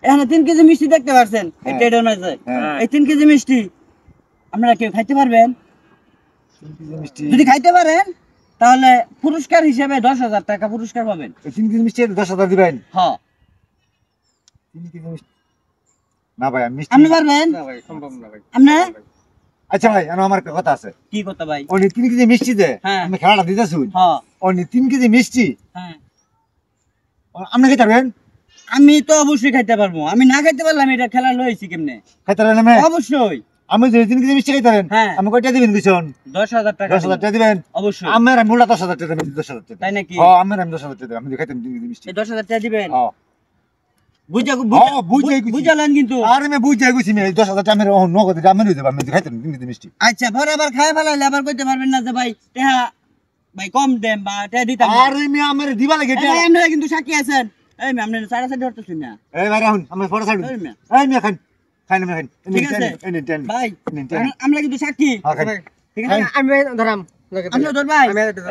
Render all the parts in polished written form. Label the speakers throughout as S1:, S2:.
S1: এখানে 3 কেজি মিষ্টি দেখতে পাচ্ছেন এটা এটা না যায় এই 3 কেজি মিষ্টি আপনারা কেউ খাইতে পারবেন?
S2: 3 কেজি মিষ্টি
S1: যদি খাইতে পারেন তাহলে পুরস্কার হিসেবে 10,000 টাকা পুরস্কার পাবেন।
S2: 3 কেজি মিষ্টি 10,000 দিবেন?
S1: হ্যাঁ
S2: 3 কেজি মিষ্টি না ভাই আমি মিষ্টি
S1: আপনি পারবেন?
S3: না ভাই সম্ভব না ভাই।
S1: আপনি?
S2: আচ্ছা ভাই আমার একটা কথা আছে।
S1: কি কথা ভাই?
S2: ওনি 3 কেজি মিষ্টি দে
S1: হ্যাঁ।
S2: আমি খেলাটা দিতেছি।
S1: হ্যাঁ
S2: ওনি 3 কেজি মিষ্টি
S1: হ্যাঁ
S2: আপনি খাইতে পারবেন?
S1: আমি তো অবশ্যই খাইতে পারবো। আমি না খাইতে পারলাম এটা খেলা লইছি কেমনে?
S2: খাইতে পারবেন আমি?
S1: অবশ্যই।
S2: আমি যদি 3 কেজি মিষ্টি খাইতে পারেন
S1: হ্যাঁ।
S2: আমি কয়টা দিবেন কইছন?
S1: 10,000 টাকা
S2: 10,000 টাকা দিবেন?
S1: অবশ্যই।
S2: আমার মূল্য 10,000 টাকা দিবেন 10,000 টাকা।
S1: তাই নাকি?
S2: হ্যাঁ আমার 10,000 টাকা আমি খাইতাম 3 কেজি মিষ্টি।
S1: এই 10,000 টাকা দিবেন?
S2: হ্যাঁ
S1: বুঝা
S2: বুঝাই গেছি।
S1: বুঝালেন কিন্তু।
S2: আর আমি বুঝাই গেছি আমি 10,000 টাকা আমি নগদ আমি লই দেব আমি খাইতাম 3 কেজি মিষ্টি।
S1: আচ্ছা পরে আবার খাই ফেলাইলে আবার কইতে পারবেন না যে ভাই টেহা ভাই কম দেন বা টেহা দিতাম না।
S2: আর আমি আমার দিবা লাগে
S1: এই ভাই আপনারা কিন্তু সাক্ষী আছেন। এই আমি আপনারা সাড়ে সাড়ে ধরতেছি না।
S2: এই ভাই রাহুল আমি ফটো ছাড়ুন।
S1: এই মিয়া।
S2: এই মিয়া খান খান আমি খান
S1: ঠিক আছে?
S2: এই নেন
S1: ভাই
S2: নেন
S1: আমরা কিন্তু সাক্ষী।
S2: হ্যাঁ খান
S1: ঠিক আছে?
S3: আমি ধরাম।
S1: আপনি ধর ভাই।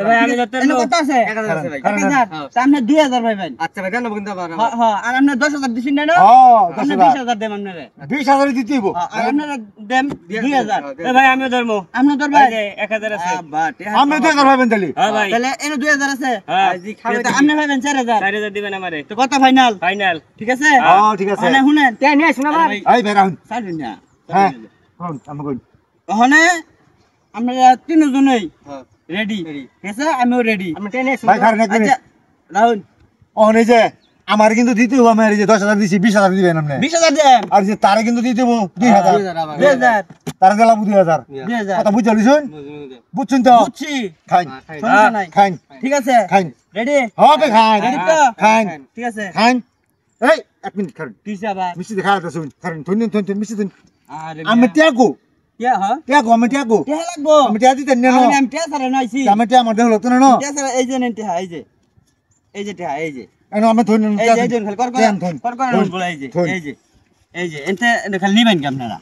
S3: ভাই আমি ধরতে
S1: এনে কত আছে?
S3: 1000 আছে ভাই।
S1: 1000 তা আপনি 2000 ভাই ভাই।
S3: আচ্ছা ভাই জানো কিন্তু আবার।
S1: হ্যাঁ হ্যাঁ আর আপনি 10,000 দিছেন না?
S2: হ্যাঁ
S1: আপনি
S2: 10,000
S1: 20,000 দেন আপনারে।
S2: 20,000 দিতে হইব।
S1: আর আপনারা দেন 2000।
S3: এ ভাই আমি ধরমু।
S1: আপনি ধর ভাই।
S3: 1000 আছে।
S1: বা টেহা
S2: আমি 2000 ভাবেন তালি।
S3: হ্যাঁ ভাই।
S1: তাহলে এনে 2000 আছে।
S3: হ্যাঁ।
S1: আপনি ভাবেন 4000।
S3: 4000 দিবেন আমারে।
S1: তো কত ফাইনাল?
S3: ফাইনাল।
S1: ঠিক আছে?
S2: হ্যাঁ ঠিক আছে।
S1: মানে শুনেন
S3: তে নিয়ে শুনা ভাই।
S2: এই ভাই রাহুল
S1: ছাড়বেন না।
S2: হ্যাঁ কোন আমি কই
S1: ওখানে আমরা তিনজনই
S3: হ্যাঁ।
S1: রেডি ঠিক আছে আমিও রেডি
S3: আমি টেনে
S2: ভাই খারেন এক মিনিট।
S1: আচ্ছা রাহুল
S2: ওহন এই যে আমার কিন্তু দিতে হইব আমি এই যে 10,000 দিছি 20,000 দিবেন আপনি
S1: 20,000 দেন
S2: আর যে তারে কিন্তু দিতে হইব 2,000
S1: 2000
S2: তারে দিলাম 2,000
S1: 2000
S2: কথা বুঝছ লিছুন বুঝছেন তো
S1: বুঝছি
S2: খাইন
S1: সমস্যা নাই
S2: খাইন
S1: ঠিক আছে
S2: খাইন
S1: রেডি
S2: হবে খাইন
S1: রেডি তো
S2: খাইন
S1: ঠিক আছে
S2: খাইন এই এক মিনিট খারেন
S1: কিসে আবার
S2: মিষ্টি দেখা যাচ্ছে শুন খারেন থুন মিষ্টি থুন
S1: আরে
S2: আমি টিয়াগো
S1: কে হ্যাঁ
S2: আমি টিয়াগো
S1: কে লাগবো
S2: আমি টিয়া দিতেন না
S1: আমি টিয়া সারা নাইছি
S2: আমি টিয়া আমার দেহ লাগতো না না
S1: টিয়া সারা এই যে নেন টিয়া এই যে টিয়া এই যে
S2: এনো আমি থুন
S1: এই যে এই যে কর বলা এই যে এনতে খালি নিবেন কি আপনারা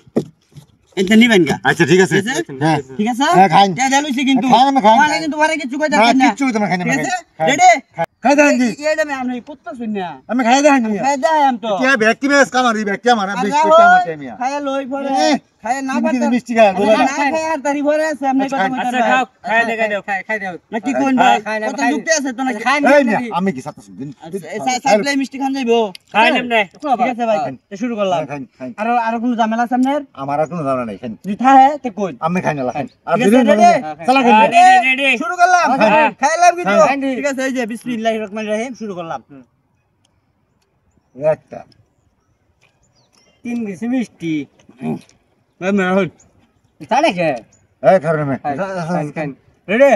S1: এনতে নিবেন কি
S2: আচ্ছা ঠিক আছে হ্যাঁ
S1: ঠিক আছে
S2: হ্যাঁ খাইন
S1: টিয়া দেলুইছি কিন্তু
S2: খাইন আমি খাইন
S1: মানে কিন্তু পরে কিছু কইতা
S2: না
S1: না
S2: কিচ্ছু তোমার খাইন
S1: ঠিক
S2: আমি
S1: আছে
S2: খাইন
S1: রেডি
S2: খাই দেন কি
S1: এইটা আমি পুত্র শুনিয়া
S2: আমি খাই দেন কি
S1: খাই দাই আম তো
S2: টিয়া ব্যক্তি বেশ কামারি ব্যক্তি আমার
S1: আর
S2: ব্যক্তি
S1: রাহুল,
S2: আমার টিয়া
S1: খায়া লই পরে খায়া না
S2: তিন
S1: পারতা
S2: কেজি মিষ্টি খায়, বলে
S1: না
S2: না।
S1: খায়া আর তারি পরে আছে আমি কথা কইতা
S3: আচ্ছা খাও খাই দেখা দাও খাই দাও।
S1: না কি কোন ভাই কত যুক্তি আছে তো না খাই
S2: এই মিয়া আমি কি সাথে শুনবেন
S1: সাপ্লাই মিষ্টি খান যাইবো
S3: খাই নেমনে।
S1: ঠিক আছে ভাই তো শুরু করলাম
S2: খাইন খাইন
S1: আর কোনো ঝামেলা আছে আপনার
S2: আমার আর কোনো ধারণা নাই খাইন
S1: জিঠা হে তে কই
S2: আমি খাই না খাইন আর
S1: ঠিক আছে,
S2: দিলেন
S1: ready?
S2: চালা খাইন
S3: রেডি।
S1: শুরু করলাম
S3: হ্যাঁ।
S1: খাইলাম কিন্তু
S3: হ্যাঁ।
S1: ঠিক আছে এই যে বিসমিল্লাহির রহমানির রহিম শুরু করলাম
S2: একটা
S3: 3 কেজি মিষ্টি।
S1: রাহুল
S3: তারে কে?
S2: এই কারণে
S3: খাই খাই।
S1: রেডি